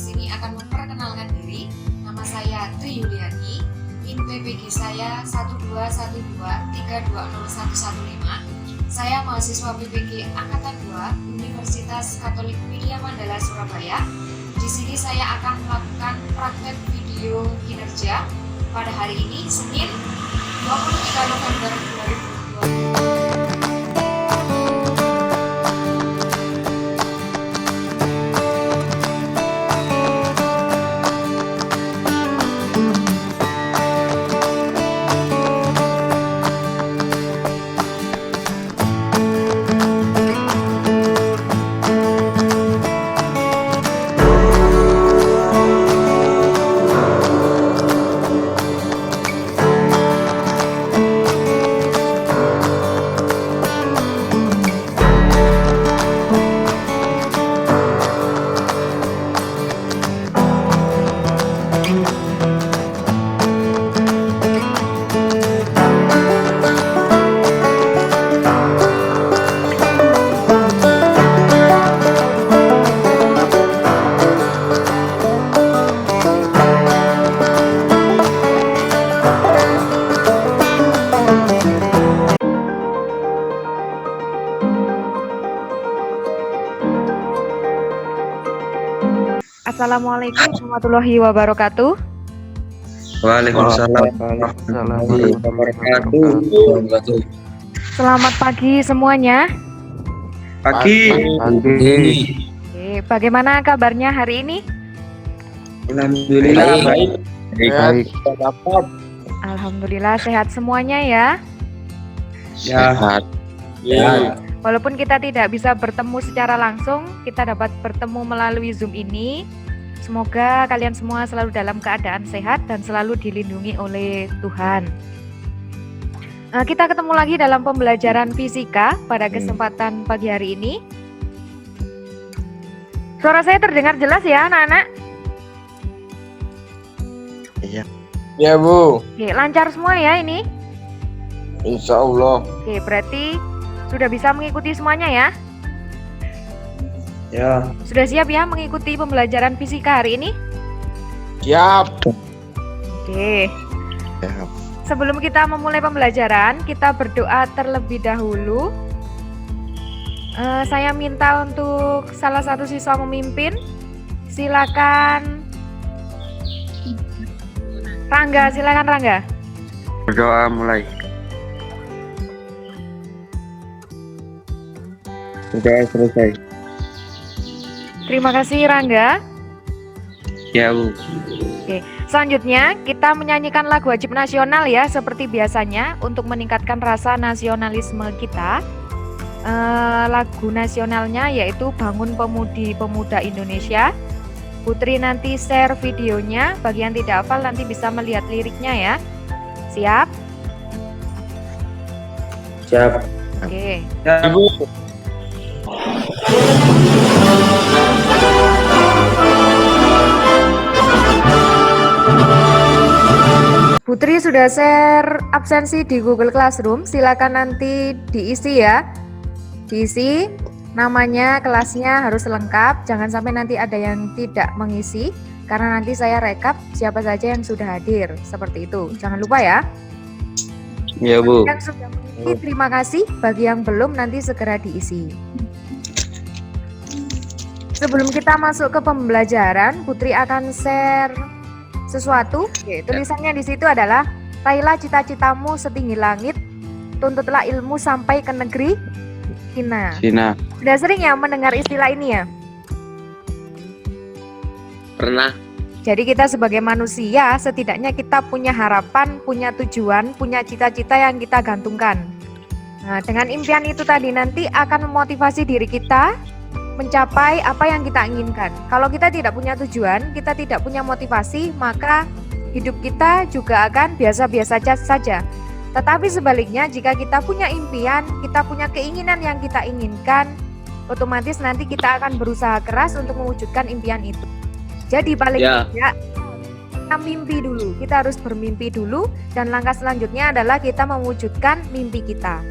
sini akan memperkenalkan diri. Nama saya Tri Yuliani. NIM PPG saya 12123201115. Saya mahasiswa PPG Angkatan 2 Universitas Katolik Widya Mandala Surabaya. Di sini saya akan melakukan praktek video kinerja pada hari ini, Senin 23 November 2020. Assalamualaikum warahmatullahi wabarakatuh. Waalaikumsalam warahmatullahi wabarakatuh. Selamat pagi semuanya. Pagi. Oke, bagaimana kabarnya hari ini? Alhamdulillah baik. Baik. Alhamdulillah sehat semuanya ya. Sehat. Ya. Walaupun kita tidak bisa bertemu secara langsung, kita dapat bertemu melalui Zoom ini. Semoga kalian semua selalu dalam keadaan sehat dan selalu dilindungi oleh Tuhan. Kita ketemu lagi dalam pembelajaran fisika pada kesempatan pagi hari ini. Suara saya terdengar jelas ya anak-anak? Iya. Ya, Bu. Oke, lancar semua ya ini? Insya Allah. Oke, berarti sudah bisa mengikuti semuanya ya? Ya. Sudah siap ya mengikuti pembelajaran fisika hari ini? Siap. Oke. Sebelum kita memulai pembelajaran, kita berdoa terlebih dahulu. Saya minta untuk salah satu siswa memimpin. Silakan. Rangga, silakan Rangga. Berdoa mulai. Sudah selesai. Terima kasih Rangga. Ya, Bu. Oke, selanjutnya kita menyanyikan lagu wajib nasional ya, seperti biasanya untuk meningkatkan rasa nasionalisme kita. Lagu nasionalnya yaitu Bangun Pemudi Pemuda Indonesia. Putri nanti share videonya, bagi yang tidak hafal nanti bisa melihat liriknya ya. Siap? Siap. Oke. Ya, Bu. Putri sudah share absensi di Google Classroom, silakan nanti diisi ya. Diisi, namanya, kelasnya harus lengkap, jangan sampai nanti ada yang tidak mengisi, karena nanti saya rekap siapa saja yang sudah hadir, seperti itu. Jangan lupa ya. Ya, Bu. Yang sudah mengisi, terima kasih. Bagi yang belum, nanti segera diisi. Sebelum kita masuk ke pembelajaran, Putri akan share sesuatu. Oke, tulisannya di situ adalah raihlah cita-citamu setinggi langit, tuntutlah ilmu sampai ke negeri Cina. Sudah sering ya mendengar istilah ini ya? Pernah. Jadi kita sebagai manusia setidaknya kita punya harapan, punya tujuan, punya cita-cita yang kita gantungkan. Nah, dengan impian itu tadi nanti akan memotivasi diri kita mencapai apa yang kita inginkan. Kalau kita tidak punya tujuan, kita tidak punya motivasi, maka hidup kita juga akan biasa-biasa saja. Tetapi sebaliknya, jika kita punya impian, kita punya keinginan yang kita inginkan, otomatis nanti kita akan berusaha keras untuk mewujudkan impian itu. Jadi paling tidak kita mimpi dulu, kita harus bermimpi dulu, dan langkah selanjutnya adalah kita mewujudkan mimpi kita.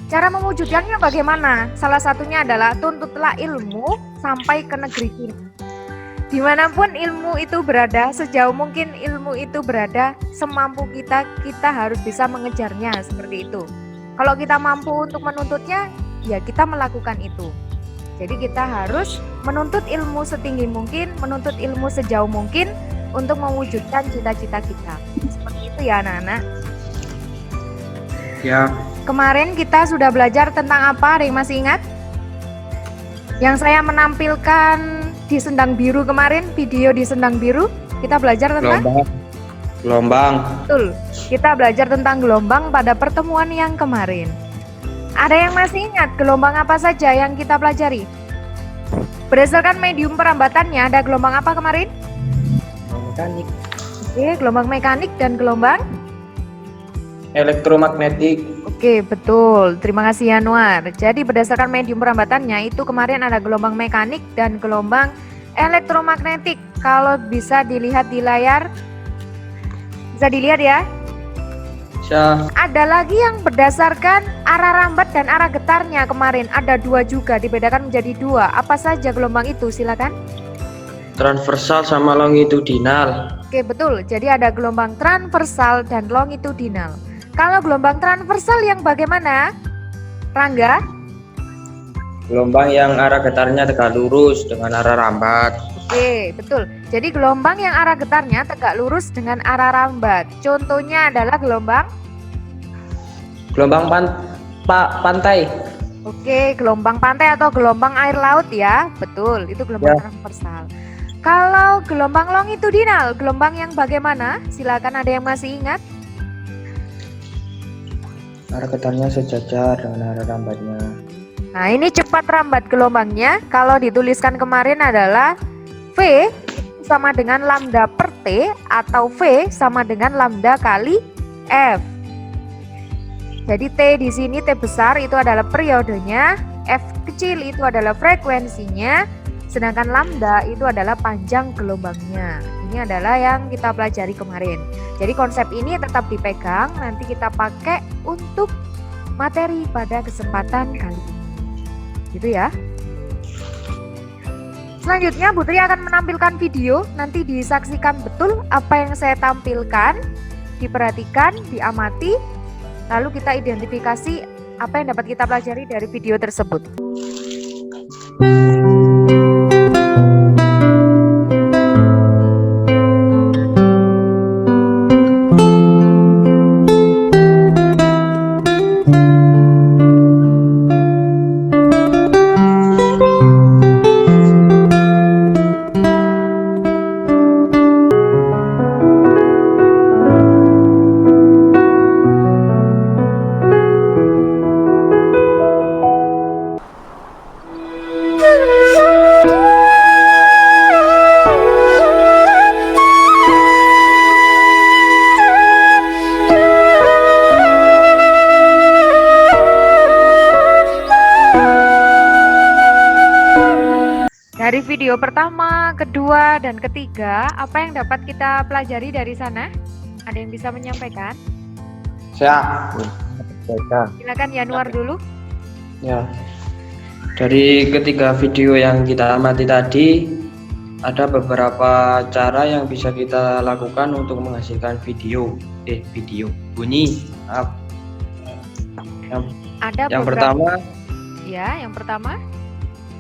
Cara mewujudkannya bagaimana? Salah satunya adalah tuntutlah ilmu sampai ke negeri Cina. Dimanapun ilmu itu berada, sejauh mungkin ilmu itu berada, semampu kita, kita harus bisa mengejarnya seperti itu. Kalau kita mampu untuk menuntutnya, ya kita melakukan itu. Jadi kita harus menuntut ilmu setinggi mungkin, menuntut ilmu sejauh mungkin untuk mewujudkan cita-cita kita. Seperti itu ya anak-anak. Ya. Kemarin kita sudah belajar tentang apa? Ada yang masih ingat? Yang saya menampilkan di Sendang Biru kemarin, video di Sendang Biru, kita belajar tentang Gelombang. betul. Kita belajar tentang gelombang pada pertemuan yang kemarin. Ada yang masih ingat gelombang apa saja yang kita pelajari? Berdasarkan medium perambatannya, ada gelombang apa kemarin? Mekanik. Oke, gelombang mekanik dan gelombang. Elektromagnetik. Oke, betul. Terima kasih Yanuar. Jadi berdasarkan medium perambatannya itu kemarin ada gelombang mekanik dan gelombang elektromagnetik. Kalau bisa dilihat di layar, bisa dilihat ya. Bisa. Ada lagi yang berdasarkan arah rambat dan arah getarnya kemarin. Ada 2 juga, dibedakan menjadi 2. Apa saja gelombang itu? Silakan. Transversal sama longitudinal. Oke, betul. Jadi ada gelombang transversal dan longitudinal. Kalau gelombang transversal yang bagaimana? Rangga? Gelombang yang arah getarnya tegak lurus dengan arah rambat. Oke, betul. Jadi gelombang yang arah getarnya tegak lurus dengan arah rambat. Contohnya adalah gelombang. Gelombang pantai. Oke, gelombang pantai atau gelombang air laut ya. Betul, itu gelombang Ya. transversal. Kalau gelombang longitudinal, gelombang yang bagaimana? Silakan, ada yang masih ingat? Arah getarnya sejajar dengan arah rambatnya. Nah, ini cepat rambat gelombangnya. Kalau dituliskan kemarin adalah V sama dengan lambda per T atau V sama dengan lambda kali F. Jadi T di sini T besar itu adalah periodenya, F kecil itu adalah frekuensinya, sedangkan lambda itu adalah panjang gelombangnya. Ini adalah yang kita pelajari kemarin. Jadi konsep ini tetap dipegang, nanti kita pakai untuk materi pada kesempatan kali ini. Gitu ya. Selanjutnya Bu Tri akan menampilkan video, nanti disaksikan betul apa yang saya tampilkan, diperhatikan, diamati, lalu kita identifikasi apa yang dapat kita pelajari dari video tersebut. Dari video pertama, kedua, dan ketiga, apa yang dapat kita pelajari dari sana? Ada yang bisa menyampaikan? Siap. Silakan Yanuar dulu. Ya. Dari ketiga video yang kita amati tadi, ada beberapa cara yang bisa kita lakukan untuk menghasilkan video bunyi. Maaf. Ada Yang beberapa- pertama, Ya, yang pertama.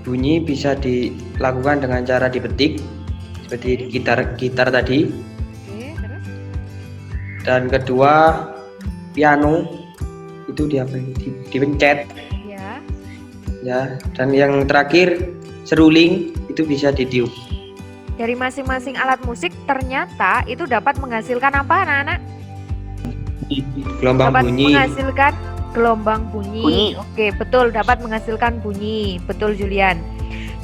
bunyi bisa dilakukan dengan cara dipetik seperti gitar tadi. Oke, terus? Dan kedua, piano itu dipencet Ya. ya. Dan yang terakhir, seruling itu bisa ditiup. Dari masing-masing alat musik ternyata itu dapat menghasilkan apa, anak-anak? Gelombang Dapat bunyi. menghasilkan gelombang bunyi. Oke, betul, dapat menghasilkan bunyi. Betul, Julian.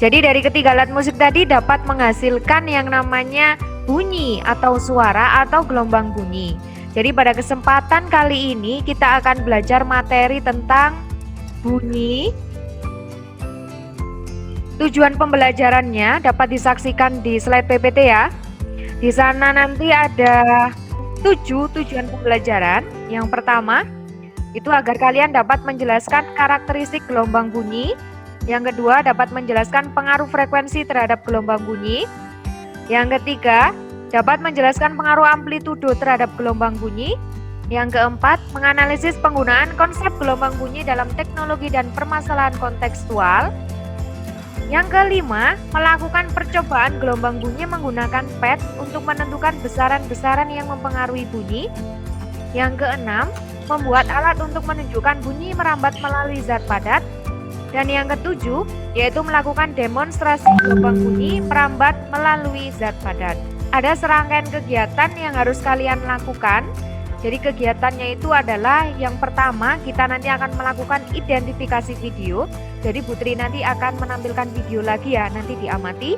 Jadi dari ketiga alat musik tadi dapat menghasilkan yang namanya bunyi atau suara atau gelombang bunyi. Jadi pada kesempatan kali ini kita akan belajar materi tentang bunyi. Tujuan pembelajarannya dapat disaksikan di slide PPT ya. Di sana nanti ada 7 tujuan pembelajaran. Yang pertama, itu agar kalian dapat menjelaskan karakteristik gelombang bunyi. Yang kedua, dapat menjelaskan pengaruh frekuensi terhadap gelombang bunyi. Yang ketiga, dapat menjelaskan pengaruh amplitudo terhadap gelombang bunyi. Yang keempat, menganalisis penggunaan konsep gelombang bunyi dalam teknologi dan permasalahan kontekstual. Yang kelima, melakukan percobaan gelombang bunyi menggunakan pad untuk menentukan besaran-besaran yang mempengaruhi bunyi. Yang keenam, membuat alat untuk menunjukkan bunyi merambat melalui zat padat. Dan yang ketujuh, yaitu melakukan demonstrasi gelombang bunyi merambat melalui zat padat. Ada serangkaian kegiatan yang harus kalian lakukan. Jadi kegiatannya itu adalah yang pertama, kita nanti akan melakukan identifikasi video. Jadi Putri nanti akan menampilkan video lagi ya, nanti diamati.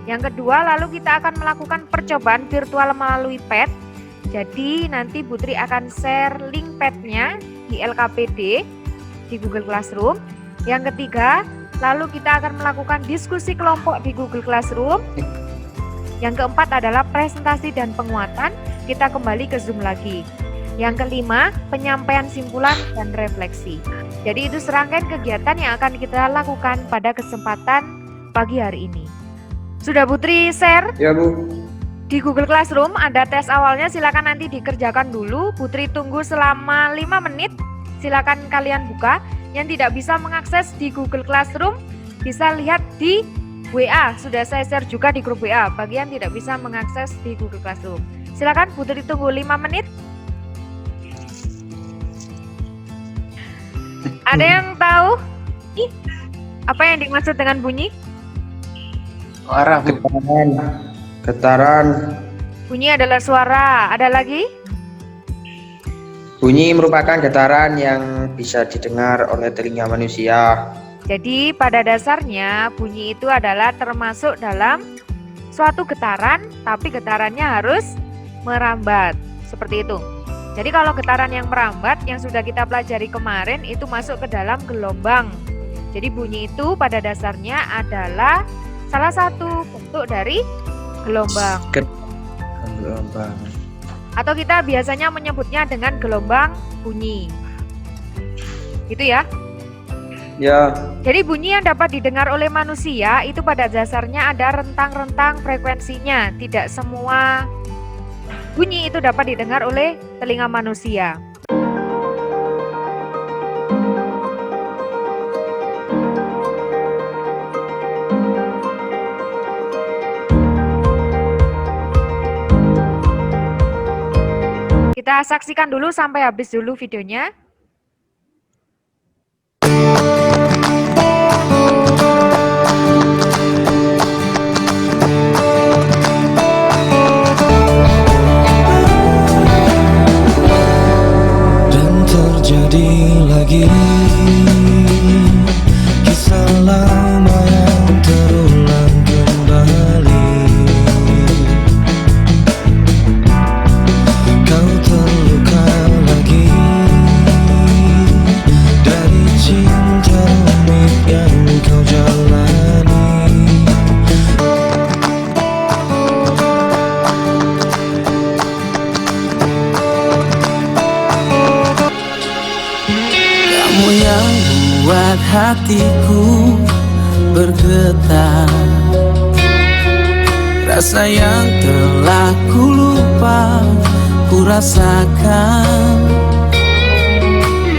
Yang kedua, lalu kita akan melakukan percobaan virtual melalui pad. Jadi nanti Putri akan share link padnya di LKPD di Google Classroom. Yang ketiga, lalu kita akan melakukan diskusi kelompok di Google Classroom. Yang keempat adalah presentasi dan penguatan, kita kembali ke Zoom lagi. Yang kelima, penyampaian simpulan dan refleksi. Jadi itu serangkaian kegiatan yang akan kita lakukan pada kesempatan pagi hari ini. Sudah Putri share? Ya Bu. Di Google Classroom ada tes awalnya, silakan nanti dikerjakan dulu. Putri tunggu selama 5 menit, silakan kalian buka. Yang tidak bisa mengakses di Google Classroom bisa lihat di WA, sudah saya share juga di grup WA bagi yang tidak bisa mengakses di Google Classroom. Silakan Putri tunggu 5 menit. Ada yang tahu apa yang dimaksud dengan bunyi? Suara, Bu. Getaran. Bunyi adalah suara. Ada lagi? Bunyi merupakan getaran yang bisa didengar oleh telinga manusia. Jadi pada dasarnya bunyi itu adalah termasuk dalam suatu getaran, tapi getarannya harus merambat. Seperti itu. Jadi kalau getaran yang merambat yang sudah kita pelajari kemarin itu masuk ke dalam gelombang. Jadi bunyi itu pada dasarnya adalah salah satu bentuk dari gelombang. Gelombang. Atau kita biasanya menyebutnya dengan gelombang bunyi. Gitu ya. Ya. Jadi bunyi yang dapat didengar oleh manusia itu pada dasarnya ada rentang-rentang frekuensinya. Tidak semua bunyi itu dapat didengar oleh telinga manusia. Kita saksikan dulu sampai habis dulu videonya. Dan terjadi lagi kisah lama yang terulang kembali. Kau terluka lagi dari cinta rumit yang kau jalani. Kamu yang buat hatiku bergetar, rasa yang telah ku lupa ku rasakan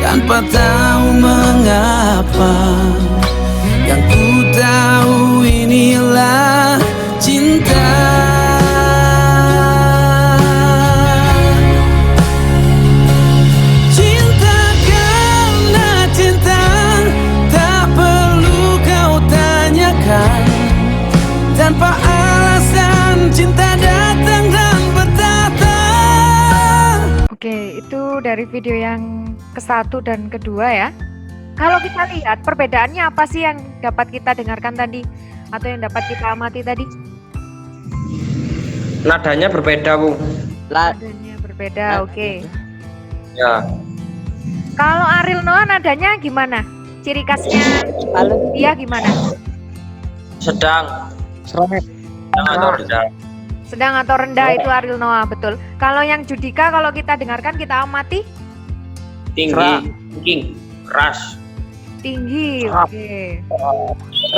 tanpa tahu mengapa. Yang ku tahu inilah cinta. Cinta karena cinta, tak perlu kau tanyakan. Tanpa alasan cinta datang dan bertata. Oke, itu dari video yang ke-1 dan kedua ya. Kalau kita lihat perbedaannya apa sih yang dapat kita dengarkan tadi atau yang dapat kita amati tadi? Nadanya berbeda, Bu. Nadanya berbeda, oke. Ya. Kalau Ariel Noah nadanya gimana? Ciri khasnya dia gimana? Sedang. Sedang atau rendah. Sedang atau rendah itu Ariel Noah, betul. Kalau yang Judika kalau kita dengarkan kita amati Tinggi. Tinggi. Keras. tinggi, oke.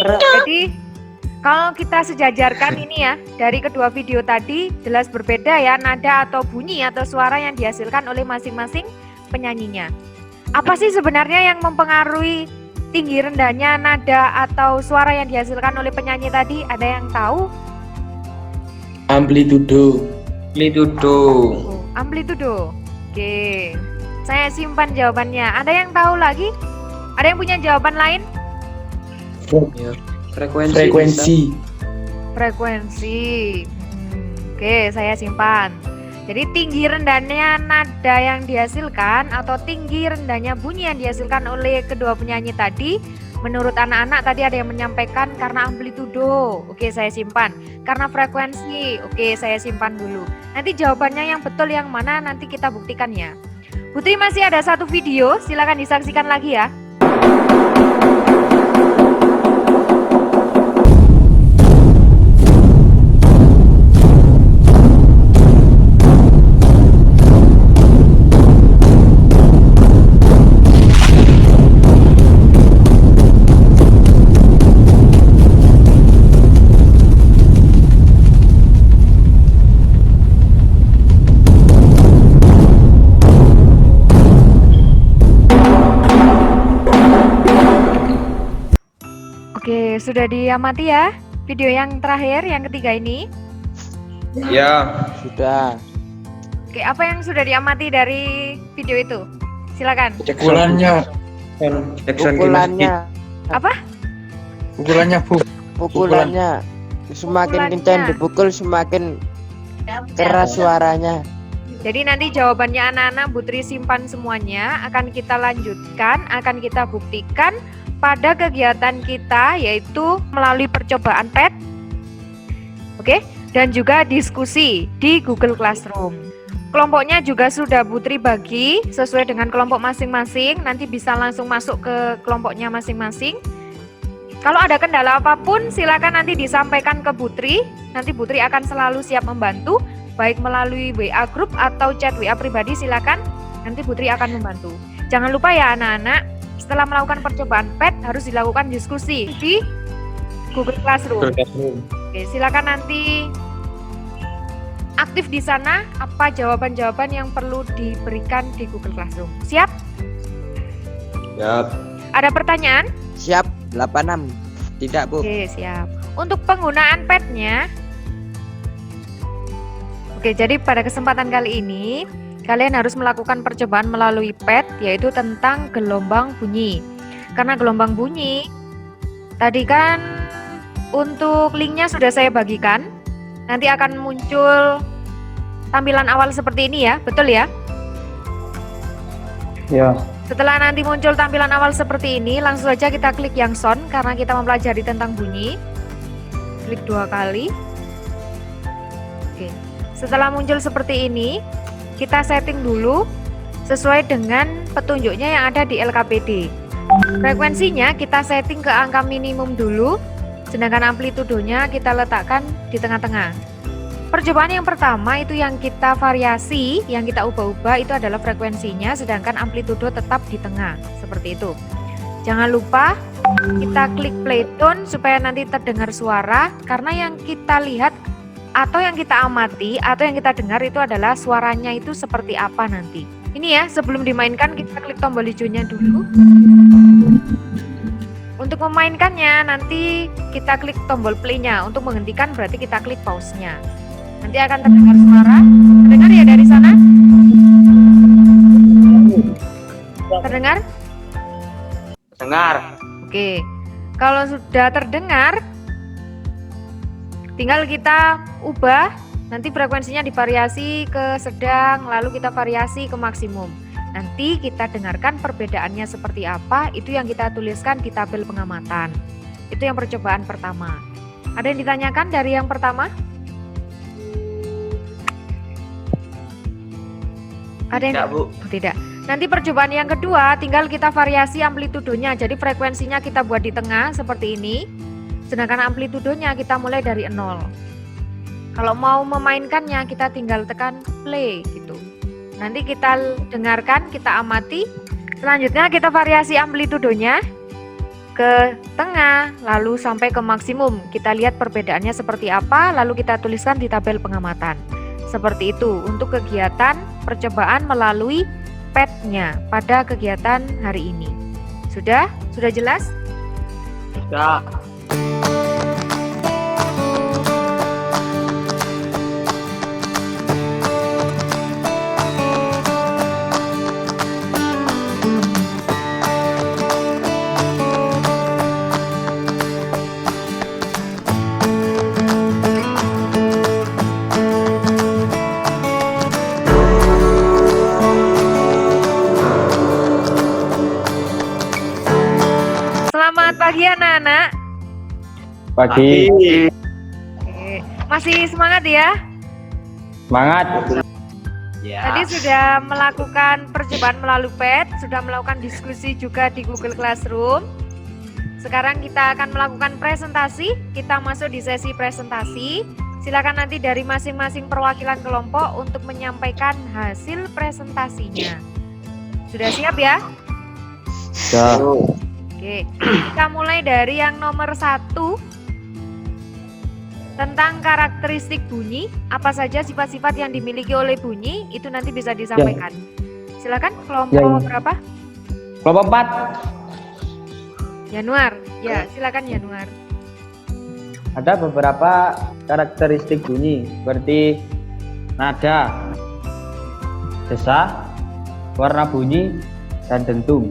Jadi Kalau kita sejajarkan ini ya, dari kedua video tadi jelas berbeda ya nada atau bunyi atau suara yang dihasilkan oleh masing-masing penyanyinya. Apa sih sebenarnya yang mempengaruhi tinggi rendahnya nada atau suara yang dihasilkan oleh penyanyi tadi? Ada yang tahu? Amplitudo. Oh, amplitudo. Oke, saya simpan jawabannya. Ada yang tahu lagi? Ada yang punya jawaban lain? Ya. Frekuensi. Frekuensi. Oke, saya simpan. Jadi tinggi rendahnya nada yang dihasilkan atau tinggi rendahnya bunyi yang dihasilkan oleh kedua penyanyi tadi, menurut anak-anak tadi ada yang menyampaikan karena amplitudo. Oke, saya simpan. Karena frekuensi. Oke, saya simpan dulu. Nanti jawabannya yang betul yang mana nanti kita buktikan ya. Putri masih ada satu video, silakan disaksikan lagi ya. Oke, sudah diamati ya video yang terakhir, yang ketiga ini? Ya. Sudah. Oke, apa yang sudah diamati dari video itu? Silakan. Pukulannya. Pukulannya. Apa? Pukulannya, Bu. Pukulannya semakin Pukulannya. kencang dipukul semakin keras suaranya. Jadi nanti jawabannya anak-anak Putri simpan semuanya, akan kita lanjutkan, akan kita buktikan pada kegiatan kita, yaitu melalui percobaan PET, oke, dan juga diskusi di Google Classroom. Kelompoknya juga sudah Putri bagi sesuai dengan kelompok masing-masing, nanti bisa langsung masuk ke kelompoknya masing-masing. Kalau ada kendala apapun silakan nanti disampaikan ke Putri, nanti Putri akan selalu siap membantu, baik melalui WA group atau chat WA pribadi silakan, nanti Putri akan membantu. Jangan lupa ya anak-anak, setelah melakukan percobaan PET harus dilakukan diskusi di Google Classroom. Oke, silakan nanti aktif di sana apa jawaban-jawaban yang perlu diberikan di Google Classroom. Siap? Siap. Ada pertanyaan? Siap, 86. Tidak, Bu. Oke, siap. Untuk penggunaan PET-nya, oke, jadi pada kesempatan kali ini kalian harus melakukan percobaan melalui PET, yaitu tentang gelombang bunyi. Karena gelombang bunyi, tadi kan untuk linknya sudah saya bagikan. Nanti akan muncul tampilan awal seperti ini ya, betul ya? Ya. Setelah nanti muncul tampilan awal seperti ini, langsung saja kita klik yang sound karena kita mempelajari tentang bunyi. Klik 2 kali. Oke. Setelah muncul seperti ini, kita setting dulu sesuai dengan petunjuknya yang ada di LKPD. Frekuensinya kita setting ke angka minimum dulu, sedangkan amplitudonya kita letakkan di tengah-tengah. Percobaan yang pertama itu yang kita variasi, yang kita ubah-ubah itu adalah frekuensinya, sedangkan amplitudo tetap di tengah, seperti itu. Jangan lupa kita klik play tone supaya nanti terdengar suara, karena yang kita lihat atau yang kita amati atau yang kita dengar itu adalah suaranya itu seperti apa nanti. Ini ya, sebelum dimainkan kita klik tombol hijaunya dulu. Untuk memainkannya nanti kita klik tombol play-nya. Untuk menghentikan berarti kita klik pause-nya. Nanti akan terdengar suara. Terdengar ya dari sana? Terdengar? Dengar. Oke. Kalau sudah terdengar, tinggal kita ubah, nanti frekuensinya divariasi ke sedang, lalu kita variasi ke maksimum. Nanti kita dengarkan perbedaannya seperti apa, itu yang kita tuliskan di tabel pengamatan. Itu yang percobaan pertama. Ada yang ditanyakan dari yang pertama? Ada yang Tidak, Bu. Tidak. Nanti percobaan yang kedua, tinggal kita variasi amplitudonya. Jadi frekuensinya kita buat di tengah seperti ini. Sedangkan amplitudonya kita mulai dari 0. Kalau mau memainkannya kita tinggal tekan play gitu. Nanti kita dengarkan, kita amati. Selanjutnya kita variasi amplitudonya. ke tengah, lalu sampai ke maksimum. Kita lihat perbedaannya seperti apa, lalu kita tuliskan di tabel pengamatan. Seperti itu untuk kegiatan percobaan melalui PET-nya pada kegiatan hari ini. Sudah? Sudah jelas? Ya. Selamat pagi anak-anak. Pagi. Oke. Masih semangat ya? Semangat. Tadi sudah melakukan percobaan melalui PET, sudah melakukan diskusi juga di Google Classroom. Sekarang kita akan melakukan presentasi. Kita masuk di sesi presentasi. Silakan nanti dari masing-masing perwakilan kelompok untuk menyampaikan hasil presentasinya. Sudah siap ya? Ya. Oke, kita mulai dari yang nomor 1 tentang karakteristik bunyi. Apa saja sifat-sifat yang dimiliki oleh bunyi itu nanti bisa disampaikan. Silakan kelompok berapa? Kelompok 4. Januar. Ya, silakan Januar. Ada beberapa karakteristik bunyi seperti nada, desa, warna bunyi, dan dentum.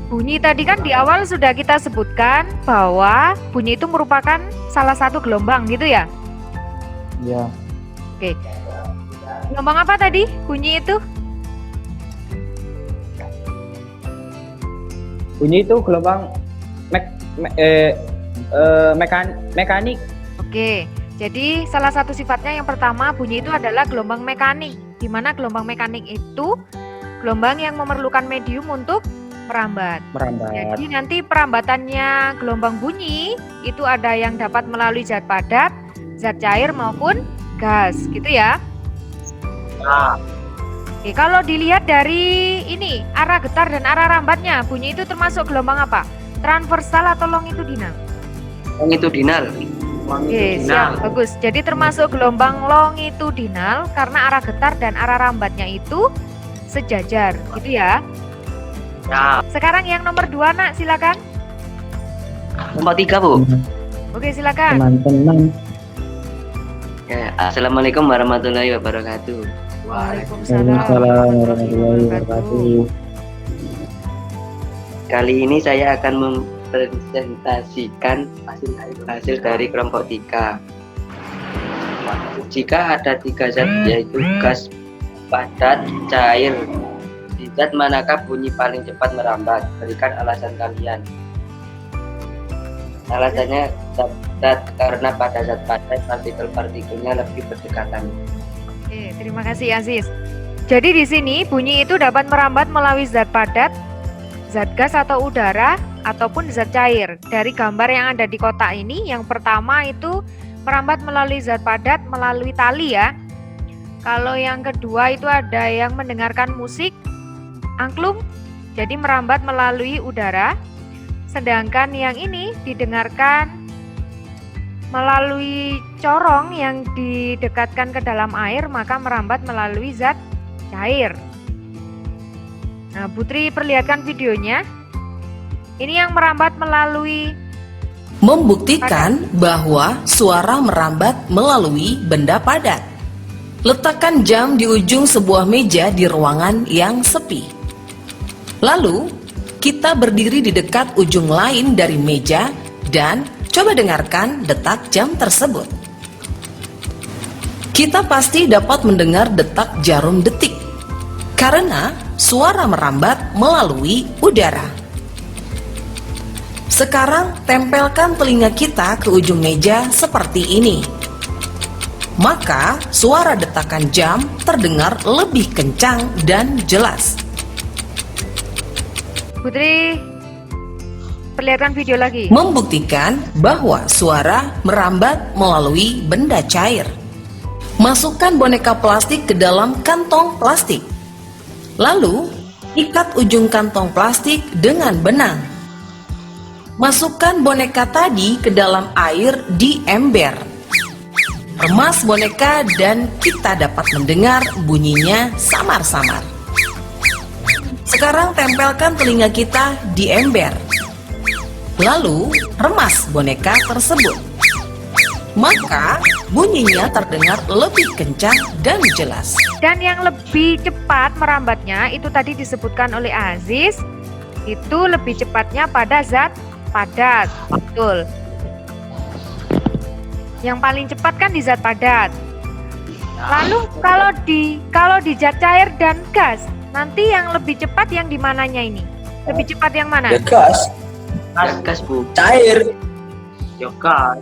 Bunyi tadi kan di awal sudah kita sebutkan bahwa bunyi itu merupakan salah satu gelombang gitu ya? Ya. Oke. Gelombang apa tadi bunyi itu? Bunyi itu gelombang mekanik. Oke. Jadi salah satu sifatnya yang pertama bunyi itu adalah gelombang mekanik. Di mana gelombang mekanik itu gelombang yang memerlukan medium untuk merambat. Jadi nanti perambatannya gelombang bunyi itu ada yang dapat melalui zat padat, zat cair maupun gas, gitu ya. Oke, kalau dilihat dari ini arah getar dan arah rambatnya, bunyi itu termasuk gelombang apa? Transversal atau longitudinal? Longitudinal. Oke, siap, bagus. Jadi termasuk gelombang longitudinal karena arah getar dan arah rambatnya itu sejajar, gitu ya. Ya. Sekarang yang nomor 2 nak, silakan. Nomor 3 Bu. Oke, silakan. Teman-teman. Ya, Assalamualaikum warahmatullahi wabarakatuh. Waalaikumsalam warahmatullahi wabarakatuh. Kali ini saya akan mempresentasikan hasil dari kelompok 3. Jika ada 3 zat yaitu gas, padat, cair, di zat manakah bunyi paling cepat merambat? Berikan alasan kalian. Alasannya zat karena pada zat padat partikel-partikelnya lebih berdekatan. Oke, terima kasih Aziz. Jadi di sini bunyi itu dapat merambat melalui zat padat, zat gas atau udara, ataupun zat cair. Dari gambar yang ada di kotak ini, yang pertama itu merambat melalui zat padat melalui tali ya. Kalau yang kedua itu ada yang mendengarkan musik, angklung, jadi merambat melalui udara. Sedangkan yang ini didengarkan melalui corong yang didekatkan ke dalam air, maka merambat melalui zat cair. Nah, Putri perlihatkan videonya. Ini yang merambat melalui membuktikan bahwa suara merambat melalui benda padat. Letakkan jam di ujung sebuah meja di ruangan yang sepi. Lalu, kita berdiri di dekat ujung lain dari meja dan coba dengarkan detak jam tersebut. Kita pasti dapat mendengar detak jarum detik karena suara merambat melalui udara. Sekarang tempelkan telinga kita ke ujung meja seperti ini. Maka suara detakan jam terdengar lebih kencang dan jelas. Putri, perlihatkan video lagi. Membuktikan bahwa suara merambat melalui benda cair. Masukkan boneka plastik ke dalam kantong plastik. Lalu, ikat ujung kantong plastik dengan benang. Masukkan boneka tadi ke dalam air di ember. Remas boneka dan kita dapat mendengar bunyinya samar-samar. Sekarang tempelkan telinga kita di ember. Lalu remas boneka tersebut. Maka bunyinya terdengar lebih kencang dan jelas. Dan yang lebih cepat merambatnya itu tadi disebutkan oleh Aziz, itu lebih cepatnya pada zat padat. Betul. Yang paling cepat kan di zat padat. Lalu kalau di zat cair dan gas, nanti yang lebih cepat yang di mananya ini? Lebih cepat yang mana? Ya gas. Gas, Bu. Cair. Ya gas.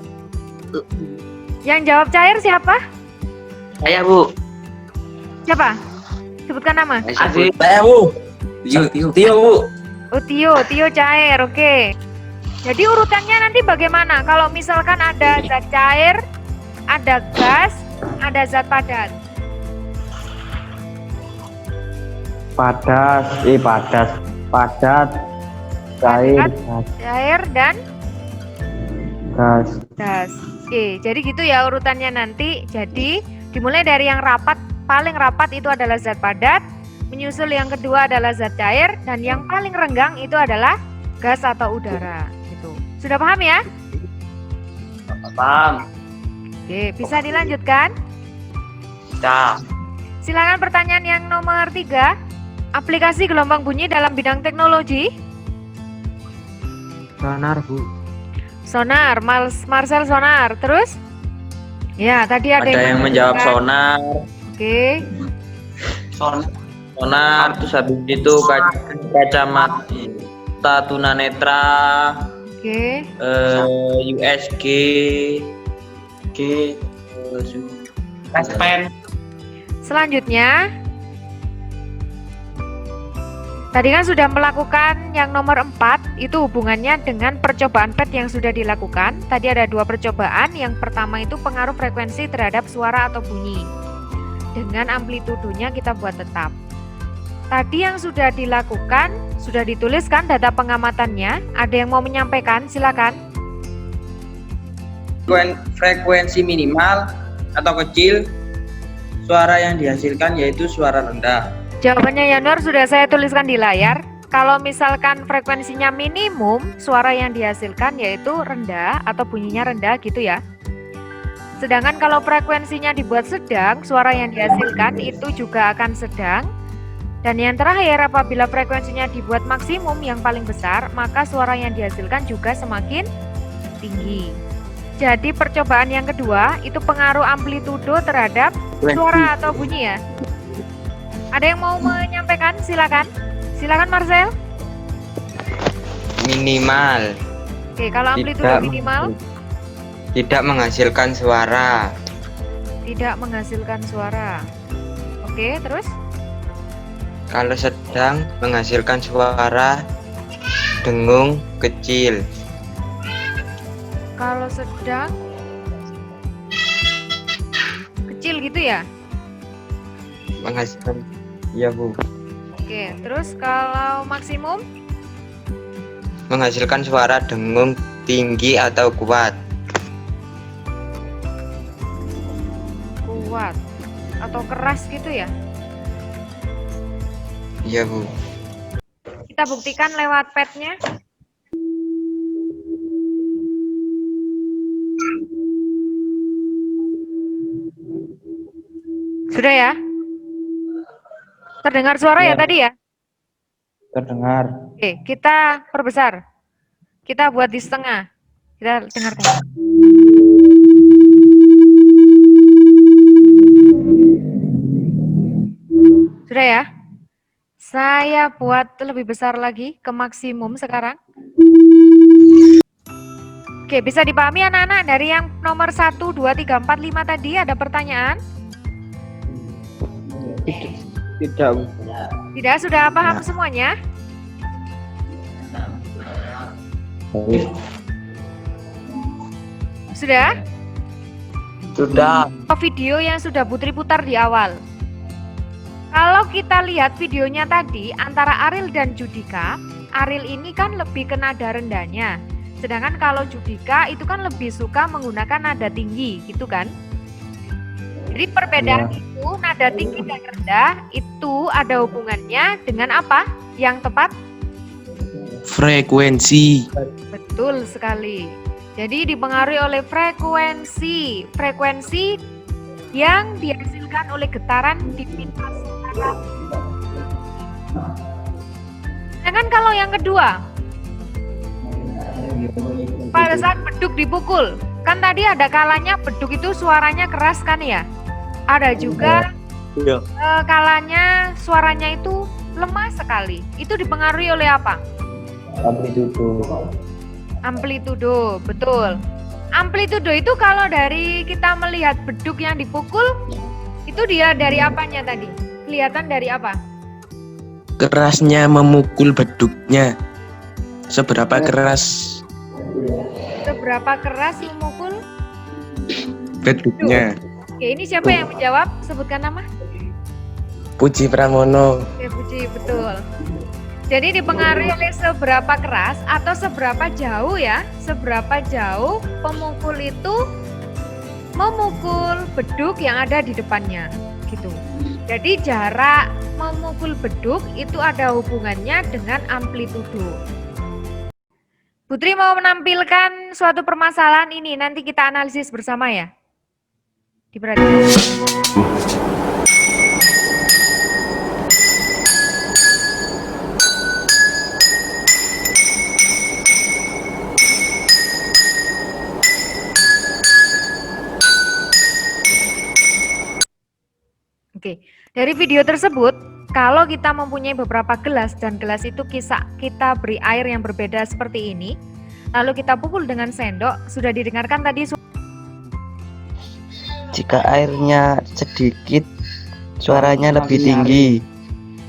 Yang jawab cair siapa? Saya, Bu. Siapa? Sebutkan nama. Aziz. Saya, Bu. Tio. Tio, Bu. Oh, Tio cair, oke. Jadi urutannya nanti bagaimana? Kalau misalkan ada zat cair, ada gas, ada zat padat. Padat, cair, Cair dan gas. gas. Oke, jadi gitu ya urutannya nanti. Jadi dimulai dari yang rapat, paling rapat itu adalah zat padat, menyusul yang kedua adalah zat cair, dan yang paling renggang itu adalah gas atau udara. Gitu. Sudah paham ya? Paham. Oke, bisa dilanjutkan? Bisa. Silakan pertanyaan yang nomor 3. Aplikasi gelombang bunyi dalam bidang teknologi. Sonar, Bu. Sonar, Marcel sonar. Terus? Ya, tadi ada yang menjawab sonar. Oke. Sonar, terus habis itu kacamata tunanetra, Oke. USG, pen. Selanjutnya, tadi kan sudah melakukan yang nomor 4, itu hubungannya dengan percobaan PET yang sudah dilakukan. Tadi ada 2 percobaan. Yang pertama itu pengaruh frekuensi terhadap suara atau bunyi. Dengan amplitudonya kita buat tetap. Tadi yang sudah dilakukan, sudah dituliskan data pengamatannya. Ada yang mau menyampaikan? Silakan. Frekuensi minimal atau kecil, suara yang dihasilkan yaitu suara rendah. Jawabannya Yanuar sudah saya tuliskan di layar. Kalau misalkan frekuensinya minimum, suara yang dihasilkan yaitu rendah atau bunyinya rendah gitu ya. Sedangkan kalau frekuensinya dibuat sedang, suara yang dihasilkan itu juga akan sedang. Dan yang terakhir, apabila frekuensinya dibuat maksimum yang paling besar, maka suara yang dihasilkan juga semakin tinggi. Jadi percobaan yang kedua itu pengaruh amplitudo terhadap suara atau bunyi ya. Ada yang mau menyampaikan? Silakan. Silakan Marcel. Minimal. Oke, kalau amplitudo minimal Tidak menghasilkan suara. tidak menghasilkan suara. Oke, terus? Kalau sedang menghasilkan suara dengung kecil. Kalau sedang kecil gitu ya? Menghasilkan, iya Bu. Oke, terus kalau maksimum? Menghasilkan suara dengung tinggi atau kuat. Kuat atau keras gitu ya? Iya Bu. Kita buktikan lewat pad-nya. Sudah ya? Terdengar suara ya tadi ya? Terdengar. Oke, kita perbesar. Kita buat di setengah. Kita dengarkan. Sudah ya? Saya buat lebih besar lagi ke maksimum sekarang. Oke, bisa dipahami anak-anak dari yang nomor 1, 2, 3, 4, 5 tadi ada pertanyaan? Tidak, Bu. Tidak, sudah paham semuanya? Sudah? Sudah. Video yang sudah Putri putar di awal. Kalau kita lihat videonya tadi antara Ariel dan Judika, Ariel ini kan lebih ke nada rendahnya. Sedangkan kalau Judika itu kan lebih suka menggunakan nada tinggi, gitu kan? Jadi perbedaan itu nada tinggi dan rendah itu ada hubungannya dengan apa? Yang tepat? Frekuensi. Betul sekali. Jadi dipengaruhi oleh frekuensi. Frekuensi yang dihasilkan oleh getaran di pintas suara. Sedangkan kalau yang kedua, pada saat beduk dipukul, kan tadi ada kalanya beduk itu suaranya keras kan ya? Ada juga Iya. kalanya suaranya itu lemah sekali. Itu dipengaruhi oleh apa? Amplitudo. Amplitudo, betul. Amplitudo itu kalau dari kita melihat beduk yang dipukul, itu dia dari apanya tadi? Kelihatan dari apa? Kerasnya memukul beduknya. Seberapa keras Seberapa keras memukul? beduknya? Oke, ini siapa yang menjawab? Sebutkan nama. Puji Pramono. Oke, Puji, betul. Jadi dipengaruhi oleh seberapa keras atau seberapa jauh ya? Seberapa jauh pemukul itu memukul beduk yang ada di depannya, gitu. Jadi jarak memukul beduk itu ada hubungannya dengan amplitudo. Putri mau menampilkan suatu permasalahan ini, nanti kita analisis bersama ya. Diperhatikan. Oke, dari video tersebut, kalau kita mempunyai beberapa gelas dan gelas itu kita beri air yang berbeda seperti ini, lalu kita pukul dengan sendok, sudah didengarkan tadi Jika airnya sedikit, suaranya lebih tinggi.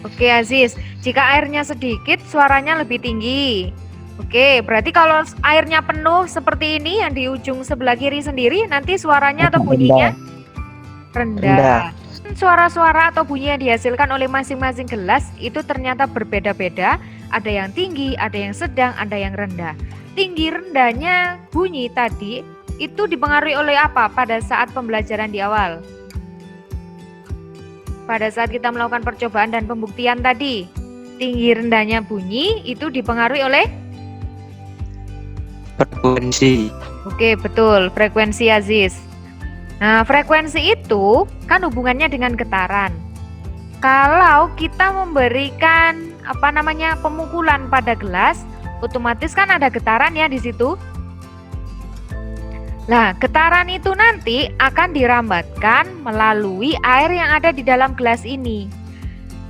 Oke Aziz, jika airnya sedikit, suaranya lebih tinggi. Oke, berarti kalau airnya penuh seperti ini yang di ujung sebelah kiri sendiri, nanti suaranya atau bunyinya rendah. Suara-suara atau bunyi yang dihasilkan oleh masing-masing gelas itu ternyata berbeda-beda. Ada yang tinggi, ada yang sedang, ada yang rendah. Tinggi rendahnya bunyi tadi itu dipengaruhi oleh apa pada saat pembelajaran di awal? Pada saat kita melakukan percobaan dan pembuktian tadi, tinggi rendahnya bunyi itu dipengaruhi oleh Frekuensi. Oke, betul, frekuensi Aziz. Nah, frekuensi itu kan hubungannya dengan getaran. Kalau kita memberikan pemukulan pada gelas, otomatis kan ada getaran ya di situ. Nah, getaran itu nanti akan dirambatkan melalui air yang ada di dalam gelas ini.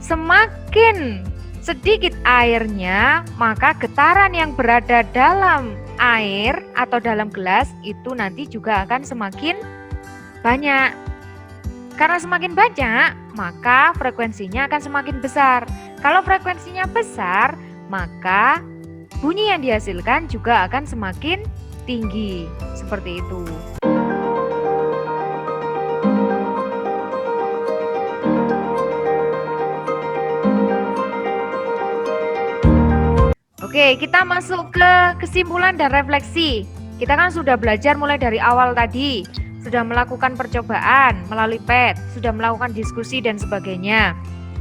Semakin sedikit airnya, maka getaran yang berada dalam air atau dalam gelas itu nanti juga akan semakin banyak. Karena semakin banyak, maka frekuensinya akan semakin besar. Kalau frekuensinya besar, maka bunyi yang dihasilkan juga akan semakin tinggi. Seperti itu. Oke, kita masuk ke kesimpulan dan refleksi. Kita kan sudah belajar mulai dari awal tadi. Sudah melakukan percobaan melalui PET, sudah melakukan diskusi dan sebagainya.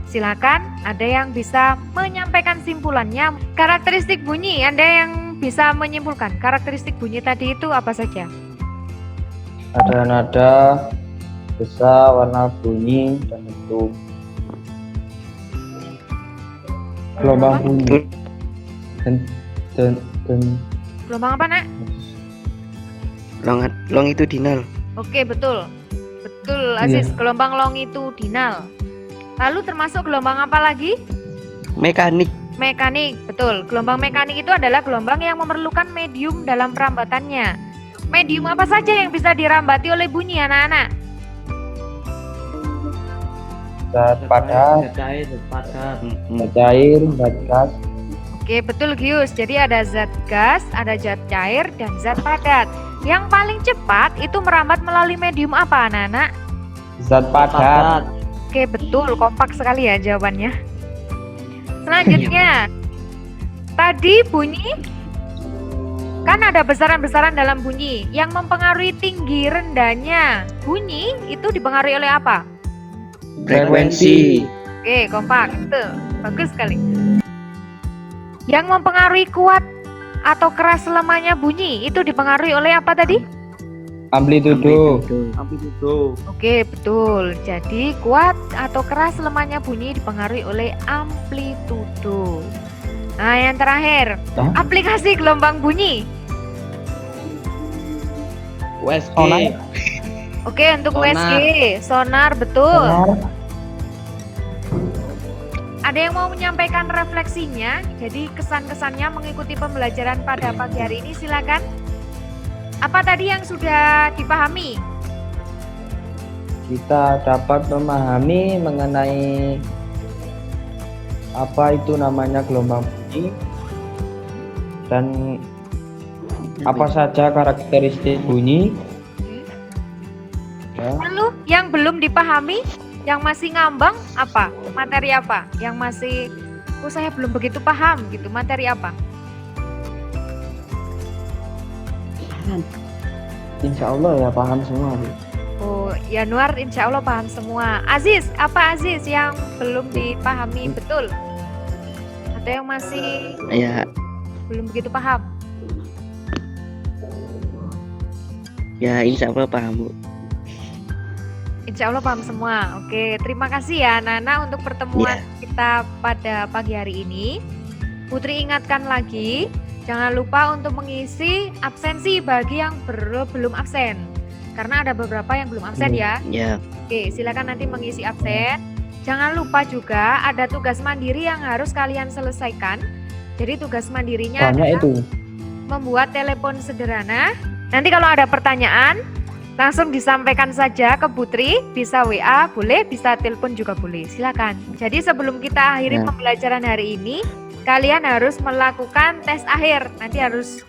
Silakan, ada yang bisa menyampaikan simpulannya. Karakteristik bunyi, Anda yang bisa menyimpulkan. Karakteristik bunyi tadi itu apa saja? Ada nada, desa, warna bunyi, dan bentuk. Gelombang bunyi. Dan Gelombang apa, Nak? Long itu dinal. Oke, betul. Betul, Aziz. Gelombang longitudinal. Lalu termasuk gelombang apa lagi? Mekanik. Mekanik, betul. Gelombang mekanik itu adalah gelombang yang memerlukan medium dalam perambatannya. Medium apa saja yang bisa dirambati oleh bunyi, anak-anak? zat padat, zat cair, zat gas. Oke, betul Gius. Jadi ada zat gas, ada zat cair, dan zat padat. Yang paling cepat itu merambat melalui medium apa, anak-anak? Zat padat. Oke, betul. Kompak sekali ya jawabannya. Selanjutnya, tadi bunyi kan Kan ada besaran-besaran dalam bunyi. Yang mempengaruhi tinggi rendahnya bunyi itu dipengaruhi oleh apa? Frekuensi. Oke, kompak. Itu bagus sekali. Yang mempengaruhi kuat atau keras lemahnya bunyi itu dipengaruhi oleh apa tadi? Amplitudo. Oke, betul. Jadi kuat atau keras lemahnya bunyi dipengaruhi oleh amplitudo. Nah, yang terakhir, Hah? aplikasi gelombang bunyi. USG. Oke, untuk Sonar. USG, sonar, betul. Ada yang mau menyampaikan refleksinya? Jadi kesan-kesannya mengikuti pembelajaran pada pagi hari ini, silakan. Apa tadi yang sudah dipahami? Kita dapat memahami mengenai apa itu namanya gelombang bunyi dan apa saja karakteristik bunyi. Ya. Lalu yang belum dipahami, yang masih ngambang apa? Materi apa? Yang masih, saya belum begitu paham gitu. Materi apa? Insya Allah ya paham semua. Bu. Oh, Yanuar insya Allah paham semua. Aziz, apa Aziz yang belum dipahami betul? Atau yang masih Ya, belum begitu paham? ya insya Allah paham, Bu. Insya Allah paham semua. Oke, terima kasih ya Nana untuk pertemuan kita pada pagi hari ini. Putri ingatkan lagi, jangan lupa untuk mengisi absensi bagi yang belum absen. Karena ada beberapa yang belum absen ya. Ya, Oke, silakan nanti mengisi absen. Jangan lupa juga ada tugas mandiri yang harus kalian selesaikan. Jadi tugas mandirinya Banyak adalah itu. membuat telepon sederhana. Nanti kalau ada pertanyaan, langsung disampaikan saja ke Putri, bisa WA boleh, bisa telepon juga boleh, silakan. Jadi sebelum kita akhiri Ya. pembelajaran hari ini, kalian harus melakukan tes akhir. Nanti harus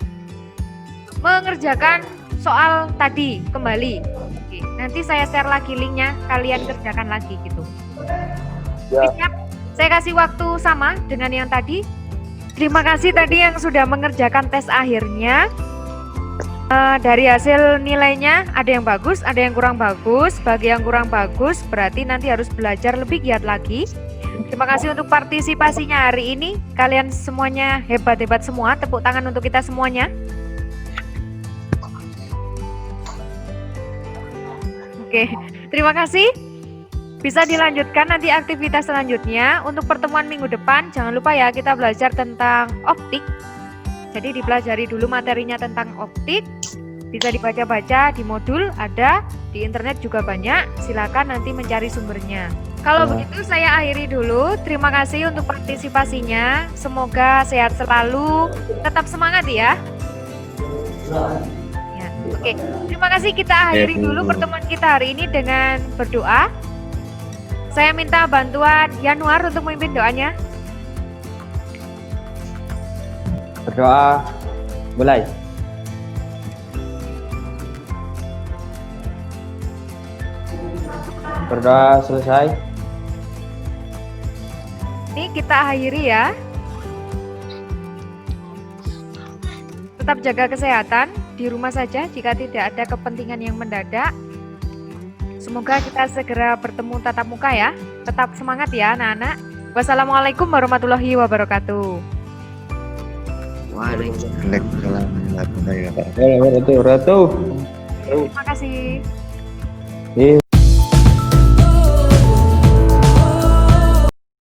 mengerjakan soal tadi kembali. Oke, nanti saya share lagi linknya, kalian kerjakan lagi gitu. Ya. Siap? Saya kasih waktu sama dengan yang tadi. Terima kasih tadi yang sudah mengerjakan tes akhirnya. Dari hasil nilainya ada yang bagus, ada yang kurang bagus. Bagi yang kurang bagus berarti nanti harus belajar lebih giat lagi. Terima kasih untuk partisipasinya hari ini. Kalian semuanya hebat-hebat semua. Tepuk tangan untuk kita semuanya. Oke, terima kasih. Bisa dilanjutkan nanti aktivitas selanjutnya. Untuk pertemuan minggu depan, jangan lupa ya kita belajar tentang optik. Jadi dipelajari dulu materinya tentang optik. Bisa dibaca-baca di modul, ada di internet juga banyak. Silakan nanti mencari sumbernya. Kalau begitu saya akhiri dulu. Terima kasih untuk partisipasinya. Semoga sehat selalu. Tetap semangat ya. Ya, oke. Terima kasih, kita akhiri dulu pertemuan kita hari ini dengan berdoa. Saya minta bantuan Yanuar untuk memimpin doanya. Berdoa. Mulai. Berdoa selesai. Ini kita akhiri ya. Tetap jaga kesehatan di rumah saja jika tidak ada kepentingan yang mendadak. Semoga kita segera bertemu tatap muka ya. Tetap semangat ya anak-anak. Wassalamualaikum warahmatullahi wabarakatuh. Waalaikumsalam warahmatullahi wabarakatuh. Ratu. Terima kasih.